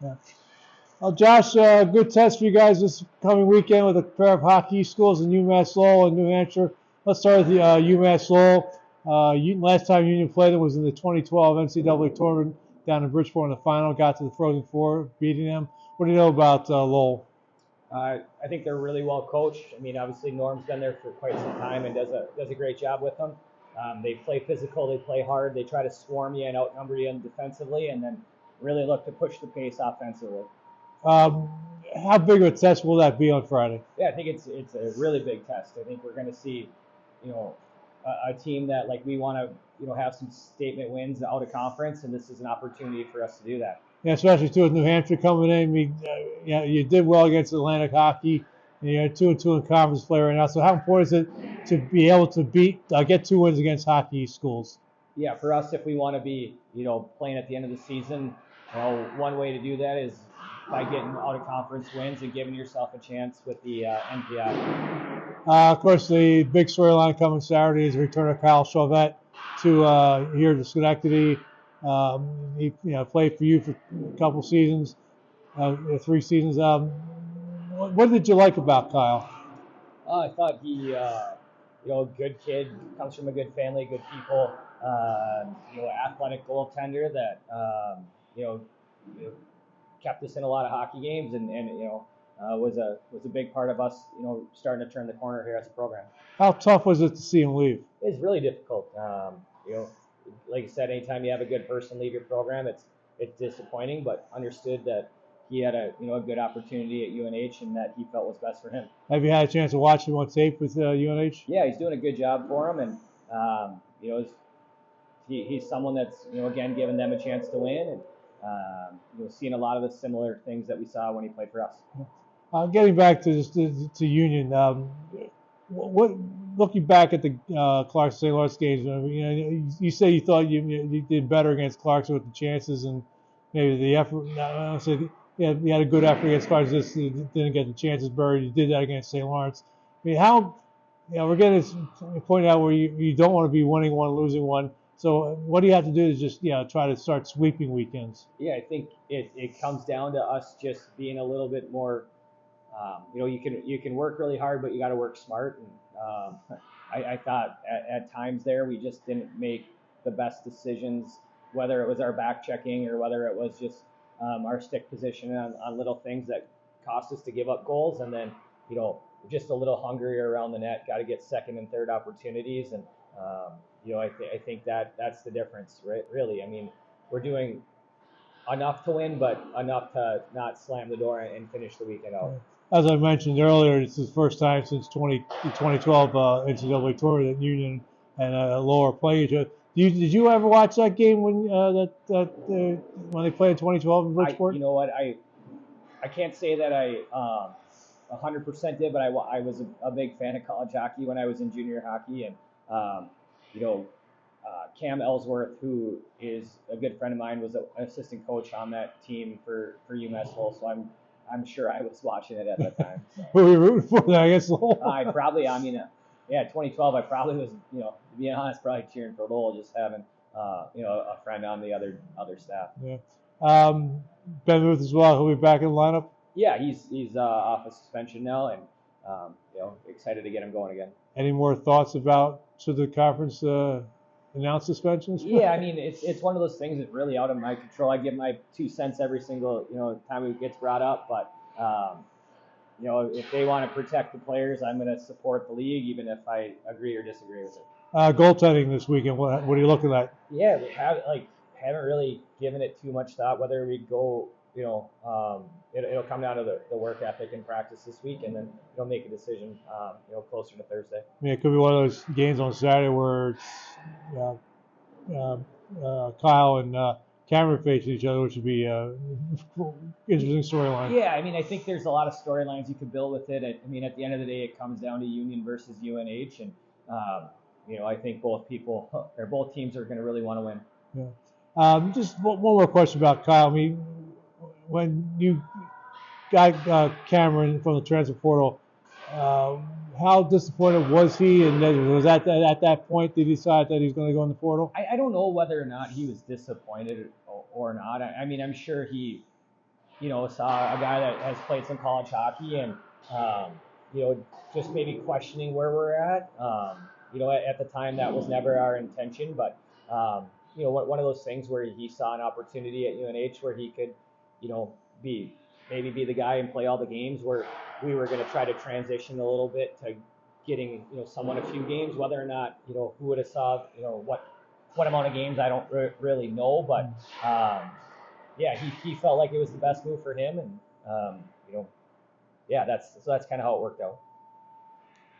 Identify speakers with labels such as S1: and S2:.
S1: Yeah. Well, Josh, good test for you guys this coming weekend with a pair of hockey schools in UMass Lowell and New Hampshire. Let's start with the UMass Lowell. Last time Union played them was in the 2012 NCAA tournament down in Bridgeport in the final. Got to the Frozen Four, beating them. What do you know about Lowell?
S2: I think they're really well coached. I mean, obviously Norm's been there for quite some time and does a great job with them. They play physical, they play hard, they try to swarm you and outnumber you defensively, and then really look to push the pace offensively.
S1: How big of a test will that be on Friday?
S2: Yeah, I think it's a really big test. I think we're going to see, a team that like we want to have some statement wins out of conference, and this is an opportunity for us to do that.
S1: Yeah, especially too with New Hampshire coming in. I mean, you did well against Atlantic Hockey, and you're 2-2 in conference play right now. So how important is it to be able to get 2 wins against hockey schools?
S2: Yeah, for us, if we want to be, playing at the end of the season, one way to do that is by getting out of conference wins and giving yourself a chance with the NPI.
S1: Of course, the big storyline coming Saturday is the return of Kyle Chauvette to here to Schenectady. He played for you for a couple seasons, 3 seasons. What did you like about Kyle?
S2: I thought he, good kid, comes from a good family, good people. Athletic goaltender that kept us in a lot of hockey games, and was a big part of us, starting to turn the corner here as a program.
S1: How tough was it to see him leave?
S2: It's really difficult. Like I said, anytime you have a good person leave your program, it's disappointing, but understood that he had a good opportunity at UNH and that he felt was best for him.
S1: Have you had a chance to watch him on tape with UNH?
S2: Yeah, he's doing a good job for him, and he's someone that's again giving them a chance to win, and seeing a lot of the similar things that we saw when he played for us.
S1: Getting back to Union, what looking back at the Clarkson St. Lawrence games, you say you thought you did better against Clarkson with the chances and maybe the effort. I said, yeah, you had a good effort against Clarkson. Just didn't get the chances buried. You did that against St. Lawrence. I mean, how? We're getting to this point out where you don't want to be winning one, losing one. So what do you have to do to just try to start sweeping weekends?
S2: Yeah, I think it comes down to us just being a little bit more. You can work really hard, but you got to work smart. And I thought at times there we just didn't make the best decisions, whether it was our back checking or whether it was just our stick position on little things that cost us to give up goals, and then just a little hungrier around the net. Got to get second and third opportunities, and I think that's the difference, right? Really, I mean, we're doing enough to win, but enough to not slam the door and finish the weekend out.
S1: As I mentioned earlier, it's the first time since 2012 NCAA tour that Union and Lower played each other. Did you ever watch that game when when they played in 2012 in Bridgeport?
S2: You know what, I can't say that I 100% did, but I was a big fan of college hockey when I was in junior hockey, and Cam Ellsworth, who is a good friend of mine, was an assistant coach on that team for UMass Lowell, so I'm sure I was watching it at that time. So.
S1: Who were you rooting for then, I guess?
S2: 2012, I probably was, to be honest, probably cheering for Lowell, just having, a friend on the other staff.
S1: Yeah. Ben Ruth as well, he'll be back in the lineup?
S2: Yeah, he's off of suspension now, and, excited to get him going again.
S1: Any more thoughts about should the conference announce suspensions?
S2: Yeah, I mean, it's one of those things that's really out of my control. I give my 2 cents every single time it gets brought up, but if they want to protect the players, I'm going to support the league, even if I agree or disagree with it.
S1: Goaltending this weekend, what are you looking at?
S2: Yeah, we haven't really given it too much thought whether we go. It'll come down to the work ethic and practice this week, and then make a decision, closer to Thursday.
S1: I mean, it could be one of those games on Saturday where it's Kyle and Cameron facing each other, which would be interesting storyline.
S2: Yeah, I mean, I think there's a lot of storylines you could build with it. I mean, at the end of the day, it comes down to Union versus UNH, and I think both teams are going to really want to win.
S1: Yeah. Just one more question about Kyle. I mean, when you got Cameron from the transfer portal, how disappointed was he? And was at that point did he decide that he's going to go in the portal?
S2: I don't know whether or not he was disappointed or not. I mean, I'm sure he saw a guy that has played some college hockey and, just maybe questioning where we're at. At the time that was never our intention, but, one of those things where he saw an opportunity at UNH where he could, be the guy and play all the games, where we were going to try to transition a little bit to getting, someone a few games, whether or not, who would have saw, what amount of games I don't really know, but he felt like it was the best move for him, and that's kind of how it worked out.